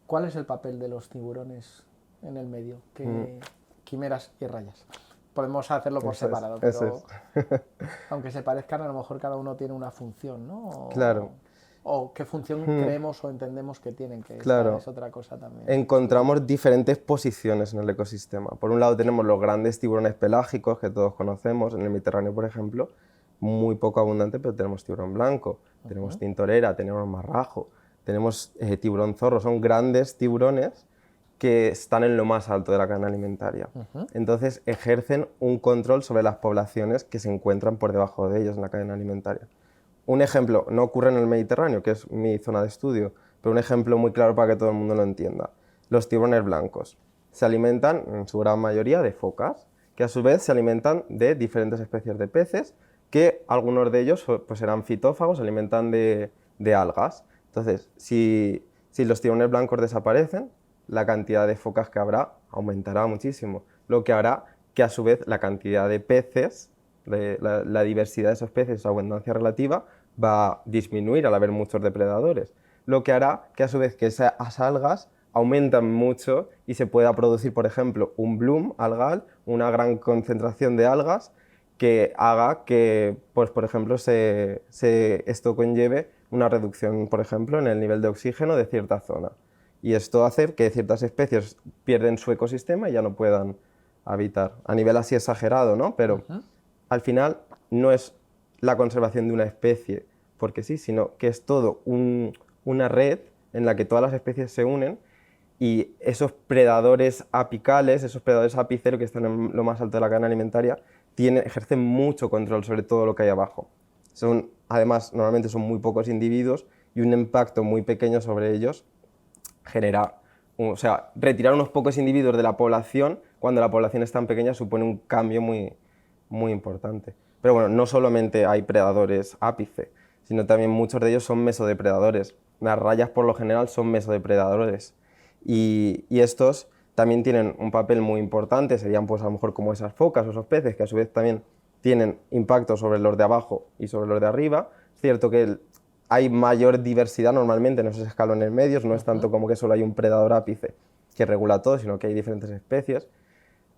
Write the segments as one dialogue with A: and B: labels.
A: ¿Cuál es el papel de los tiburones en el medio? Quimeras y rayas. Podemos hacerlo por separado, pero aunque se parezcan, a lo mejor cada uno tiene una función, ¿no?
B: Claro.
A: O qué función creemos o entendemos que tienen, que
B: Claro.
A: esta es otra cosa también.
B: Encontramos diferentes posiciones en el ecosistema. Por un lado tenemos los grandes tiburones pelágicos que todos conocemos, en el Mediterráneo, por ejemplo, muy poco abundante, pero tenemos tiburón blanco, tenemos tintorera, tenemos marrajo, tenemos tiburón zorro, son grandes tiburones que están en lo más alto de la cadena alimentaria. Entonces ejercen un control sobre las poblaciones que se encuentran por debajo de ellos en la cadena alimentaria. Un ejemplo, no ocurre en el Mediterráneo, que es mi zona de estudio, pero un ejemplo muy claro para que todo el mundo lo entienda. Los tiburones blancos se alimentan, en su gran mayoría, de focas, que a su vez se alimentan de diferentes especies de peces, que algunos de ellos pues, serán fitófagos, se alimentan de algas. Entonces, si los tiburones blancos desaparecen, la cantidad de focas que habrá aumentará muchísimo, lo que hará que a su vez la cantidad de peces, la diversidad de esos peces, su abundancia relativa, va a disminuir al haber muchos depredadores, lo que hará que a su vez que esas algas aumentan mucho y se pueda producir, por ejemplo, un bloom algal, una gran concentración de algas que haga que, pues, por ejemplo, esto conlleve una reducción, por ejemplo, en el nivel de oxígeno de cierta zona. Y esto hace que ciertas especies pierden su ecosistema y ya no puedan habitar. A nivel así exagerado, ¿no? Pero al final no es la conservación de una especie porque sí, sino que es todo una red en la que todas las especies se unen y esos predadores apicales, esos predadores apiceros que están en lo más alto de la cadena alimentaria, ejercen mucho control sobre todo lo que hay abajo. Además, normalmente son muy pocos individuos y un impacto muy pequeño sobre ellos genera, o sea, retirar unos pocos individuos de la población cuando la población es tan pequeña supone un cambio muy, muy importante. Pero bueno, no solamente hay predadores ápice, sino también muchos de ellos son mesodepredadores. Las rayas por lo general son mesodepredadores y estos también tienen un papel muy importante, serían pues a lo mejor como esas focas o esos peces que a su vez también tienen impacto sobre los de abajo y sobre los de arriba. Es cierto que hay mayor diversidad normalmente en esos escalones medios, no es tanto como que solo hay un predador ápice que regula todo, sino que hay diferentes especies,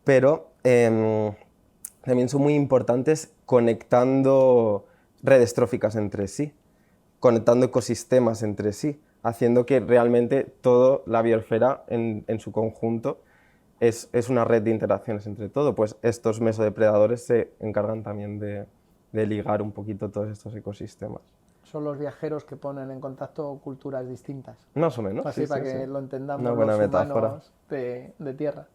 B: pero también son muy importantes conectando redes tróficas entre sí, conectando ecosistemas entre sí, haciendo que realmente toda la biosfera en su conjunto es una red de interacciones entre todo. Pues estos mesodepredadores se encargan también de ligar un poquito todos estos ecosistemas.
A: Son los viajeros que ponen en contacto culturas distintas.
B: Más o menos,
A: Así
B: sí,
A: para
B: sí,
A: que
B: sí.
A: lo entendamos
B: Una buena
A: los
B: metáfora.
A: humanos de tierra.